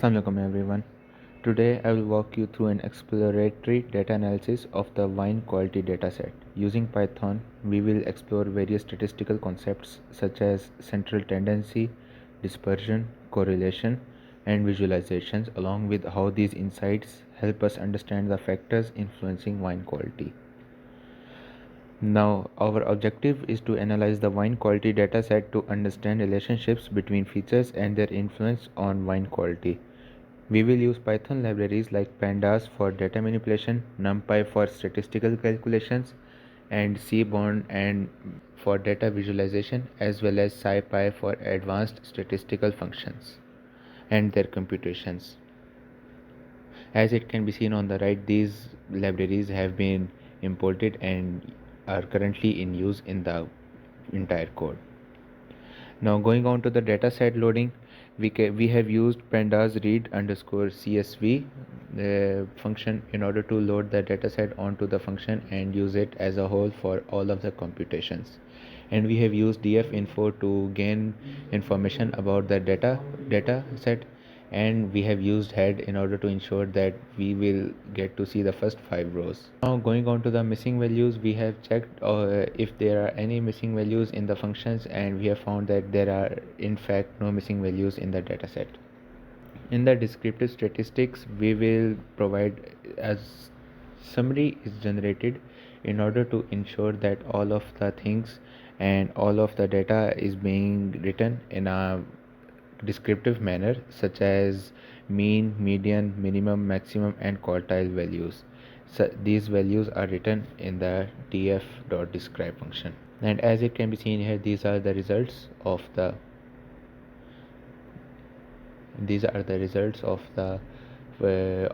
Assalamualaikum everyone. Today I will walk you through an exploratory data analysis of the wine quality dataset. Using Python, we will explore various statistical concepts such as central tendency, dispersion, correlation, and visualizations, along with how these insights help us understand the factors influencing wine quality. Now, our objective is to analyze the wine quality dataset to understand relationships between features and their influence on wine quality. We will use Python libraries like pandas for data manipulation, NumPy for statistical calculations, and Seaborn and for data visualization, as well as SciPy for advanced statistical functions and their computations. As it can be seen on the right, these libraries have been imported and are currently in use in the entire code. Now going on to the dataset loading, we have used pandas read underscore csv function in order to load the dataset onto the function and use it as a whole for all of the computations. And we have used dfinfo to gain information about the data set, and we have used head in order to ensure that we will get to see the first 5 rows. Now going on to the missing values, we have checked if there are any missing values in the functions, and we have found that there are in fact no missing values in the dataset. In the descriptive statistics, we will provide as summary is generated in order to ensure that all of the things and all of the data is being written in a descriptive manner, such as mean, median, minimum, maximum, and quartile values. So these values are written in the df.describe function. And as it can be seen here, these are the results of the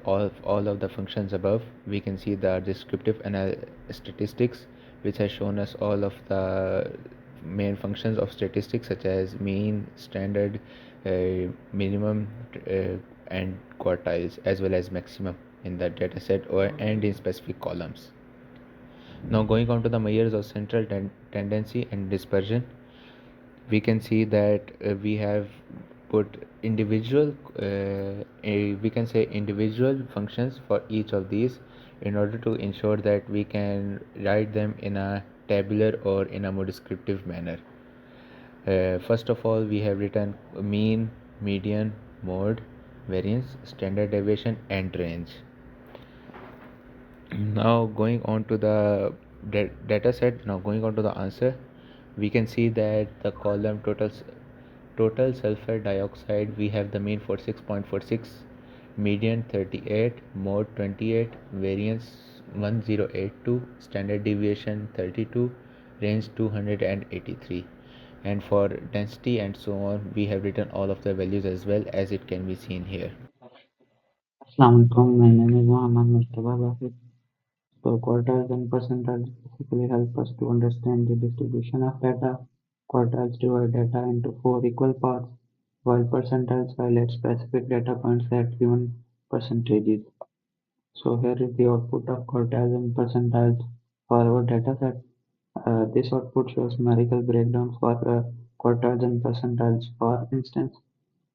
all of the functions above. We can see the descriptive statistics, which has shown us all of the main functions of statistics such as mean, standard, minimum, and quartiles, as well as maximum in the dataset and in specific columns. Now going on to the measures of central tendency and dispersion, we can see that we have put we can say individual functions for each of these in order to ensure that we can write them in a tabular or in a more descriptive manner. First of all, we have written mean, median, mode, variance, standard deviation, and range. Now going on to the data set, now going on to the answer, we can see that the column total sulfur dioxide, we have the mean 46.46, median 38, mode 28, variance 1082, standard deviation 32, range 283. And for density and so on, we have written all of the values as well, as it can be seen here. Assalamualaikum, my name is Muhammad Mustafa Bafid. So quartiles and percentiles basically help us to understand the distribution of data. Quartiles divide data into four equal parts, while percentiles highlight specific data points at given percentages. So here is the output of quartiles and percentiles for our dataset. This output shows numerical breakdowns for quartiles and percentiles. For instance,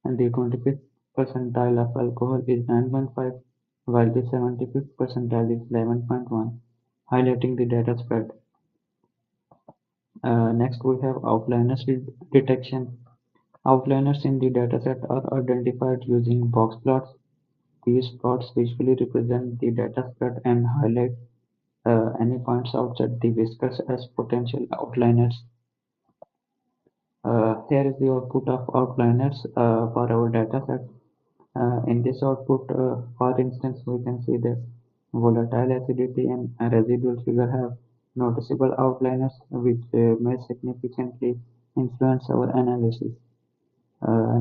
and the 25th percentile of alcohol is 9.5, while the 75th percentile is 11.1, highlighting the data spread. Next, we have outliers detection. Outliers in the dataset are identified using box plots. These plots visually represent the data spread and highlight any points outside the whiskers as potential outliers. Here is the output of outliers for our dataset. In this output, for instance, we can see that volatile acidity and residual sugar have noticeable outliers which may significantly influence our analysis.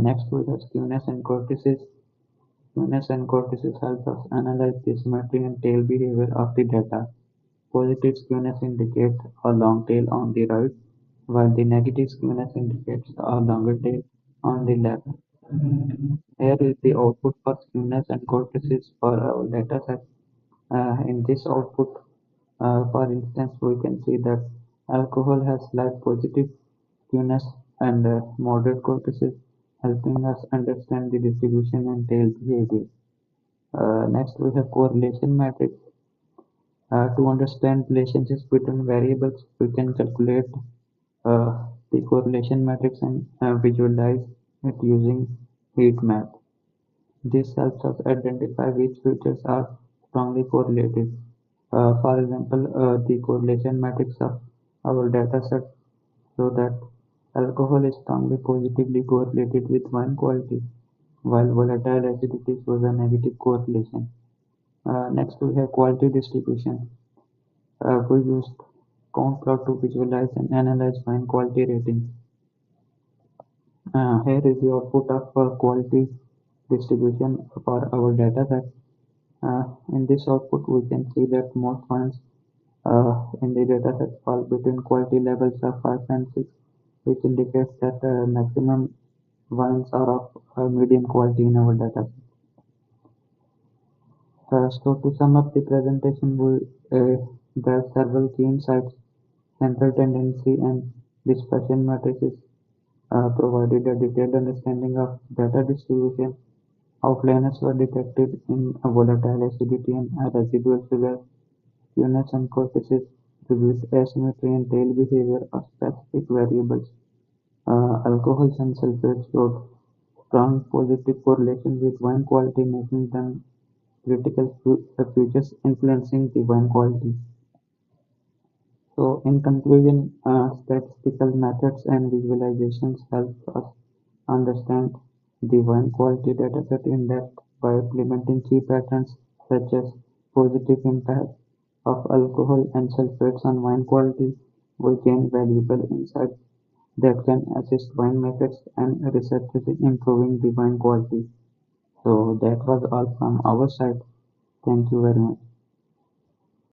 Next, we have skewness and cortices. Skewness and cortices help us analyze the symmetry and tail behavior of the data. Positive skewness indicates a long tail on the right, while the negative skewness indicates a longer tail on the left. Here is the output for skewness and cortices for our dataset. In this output, for instance, we can see that alcohol has slight positive skewness and moderate cortices, helping us understand the distribution and tail behavior. Next, we have correlation matrix. To understand relationships between variables, we can calculate the correlation matrix and visualize it using heat map. This helps us identify which features are strongly correlated. For example, the correlation matrix of our dataset show that alcohol is strongly positively correlated with wine quality, while volatile acidity shows a negative correlation. Next, we have quality distribution. We used count plot to visualize and analyze wine quality ratings. Here is the output of quality distribution for our dataset. In this output, we can see that most wines in the dataset fall between quality levels of 5 and 6, which indicates that maximum wines are of medium quality in our dataset. So to sum up the presentation, there are several key insights. Central tendency and dispersion matrices provided a detailed understanding of data distribution. Outliers were detected in volatile acidity and residual sugar. Skewness and courtesies reveals asymmetry and tail behavior of specific variables. Alcohols and sulfates showed strong positive correlation with wine quality, making them critical features influencing the wine quality. So, in conclusion, statistical methods and visualizations help us understand the wine quality dataset in depth by implementing key patterns such as positive impact of alcohol and sulfates on wine quality. We gain valuable insights that can assist winemakers and researchers in improving the wine quality. So that was all from our side. Thank you very much.